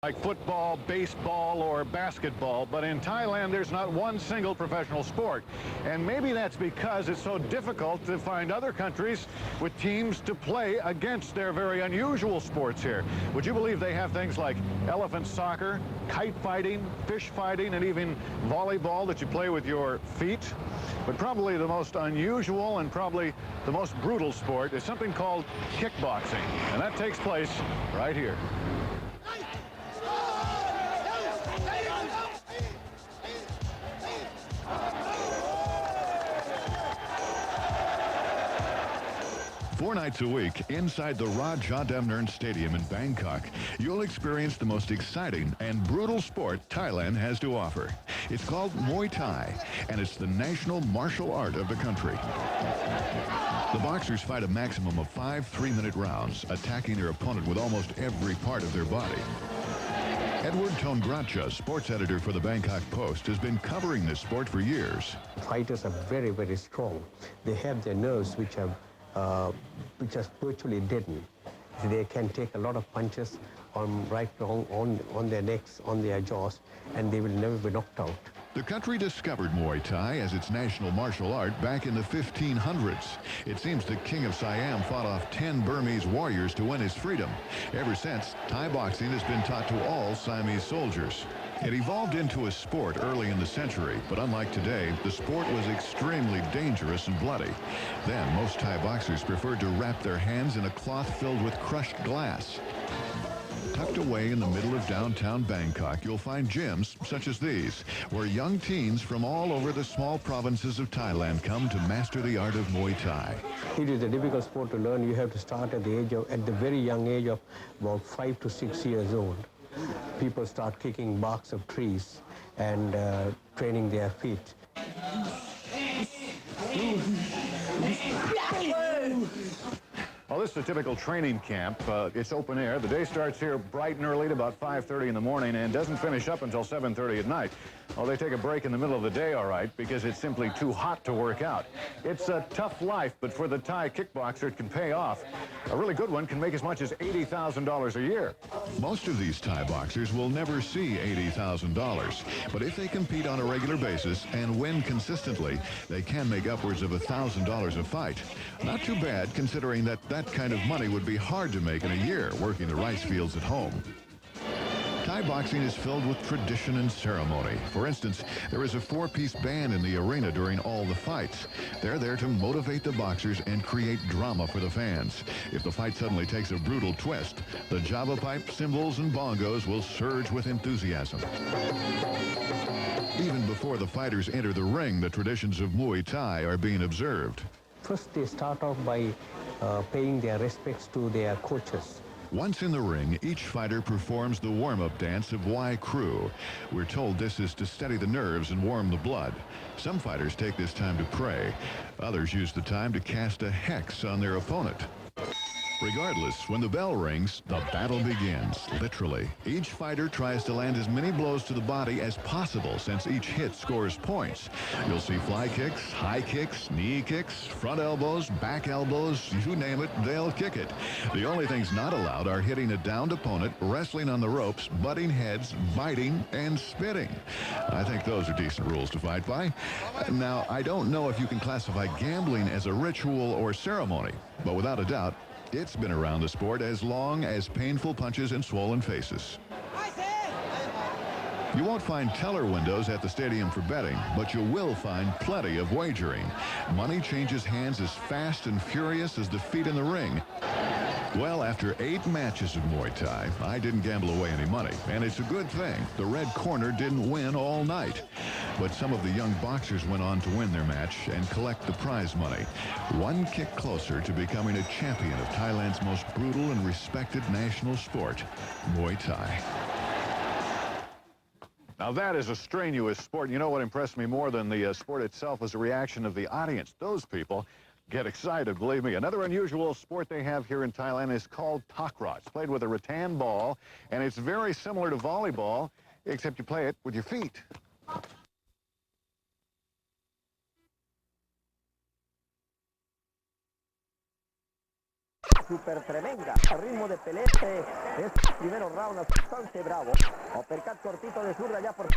like football, baseball, or basketball, but in Thailand there's not one single professional sport. And maybe that's because it's so difficult to find other countries with teams to play against their very unusual sports here. Would you believe they have things like elephant soccer, kite fighting, fish fighting, and even volleyball that you play with your feet? But probably the most unusual and probably the most brutal sport is something called kickboxing, and that takes place right here. Four nights a week, inside the Rajadamnern Stadium in Bangkok, you'll experience the most exciting and brutal sport Thailand has to offer. It's called Muay Thai, and it's the national martial art of the country. The boxers fight a maximum of 5 3-minute rounds, attacking their opponent with almost every part of their body. Edward Tongracha, sports editor for the Bangkok Post, has been covering this sport for years. Fighters are very, very strong. They have their nerves which are virtually deadened. They can take a lot of punches on their necks, on their jaws, and they will never be knocked out. The country discovered Muay Thai as its national martial art back in the 1500s. It seems the King of Siam fought off 10 Burmese warriors to win his freedom. Ever since, Thai boxing has been taught to all Siamese soldiers. It evolved into a sport early in the century, but unlike today, the sport was extremely dangerous and bloody. Then, most Thai boxers preferred to wrap their hands in a cloth filled with crushed glass. Tucked away in the middle of downtown Bangkok, you'll find gyms such as these, where young teens from all over the small provinces of Thailand come to master the art of Muay Thai. It is a difficult sport to learn. You have to start at the very young age of about 5 to 6 years old. People start kicking barks of trees and training their feet. Well, this is a typical training camp. It's open air. The day starts here bright and early at about 5:30 in the morning and doesn't finish up until 7:30 at night. Well, they take a break in the middle of the day, all right, because it's simply too hot to work out. It's a tough life, but for the Thai kickboxer, it can pay off. A really good one can make as much as $80,000 a year. Most of these Thai boxers will never see $80,000, but if they compete on a regular basis and win consistently, they can make upwards of $1,000 a fight. Not too bad, considering that kind of money would be hard to make in a year working the rice fields at home. Thai boxing is filled with tradition and ceremony. For instance, there is a 4-piece band in the arena during all the fights. They're there to motivate the boxers and create drama for the fans. If the fight suddenly takes a brutal twist, the Java pipe, cymbals, and bongos will surge with enthusiasm. Even before the fighters enter the ring, the traditions of Muay Thai are being observed. First, they start off by paying their respects to their coaches. Once in the ring, each fighter performs the warm-up dance of Muay crew. We're told this is to steady the nerves and warm the blood. Some fighters take this time to pray. Others use the time to cast a hex on their opponent. Regardless, when the bell rings, the battle begins, literally. Each fighter tries to land as many blows to the body as possible, since each hit scores points. You'll see fly kicks, high kicks, knee kicks, front elbows, back elbows, you name it, they'll kick it. The only things not allowed are hitting a downed opponent, wrestling on the ropes, butting heads, biting, and spitting. I think those are decent rules to fight by. Now, I don't know if you can classify gambling as a ritual or ceremony, but without a doubt, it's been around the sport as long as painful punches and swollen faces. You won't find teller windows at the stadium for betting, but you will find plenty of wagering. Money changes hands as fast and furious as the feet in the ring. Well, after 8 matches of Muay Thai, I didn't gamble away any money, and it's a good thing. The red corner didn't win all night. But some of the young boxers went on to win their match and collect the prize money. One kick closer to becoming a champion of Thailand's most brutal and respected national sport, Muay Thai. Now that is a strenuous sport. You know what impressed me more than the sport itself was the reaction of the audience. Those people get excited, believe me. Another unusual sport they have here in Thailand is called takra. It's played with a rattan ball, and it's very similar to volleyball, except you play it with your feet. súper tremenda. El ritmo de pelea es primero round bastante bravo. Uppercut cortito de zurda ya por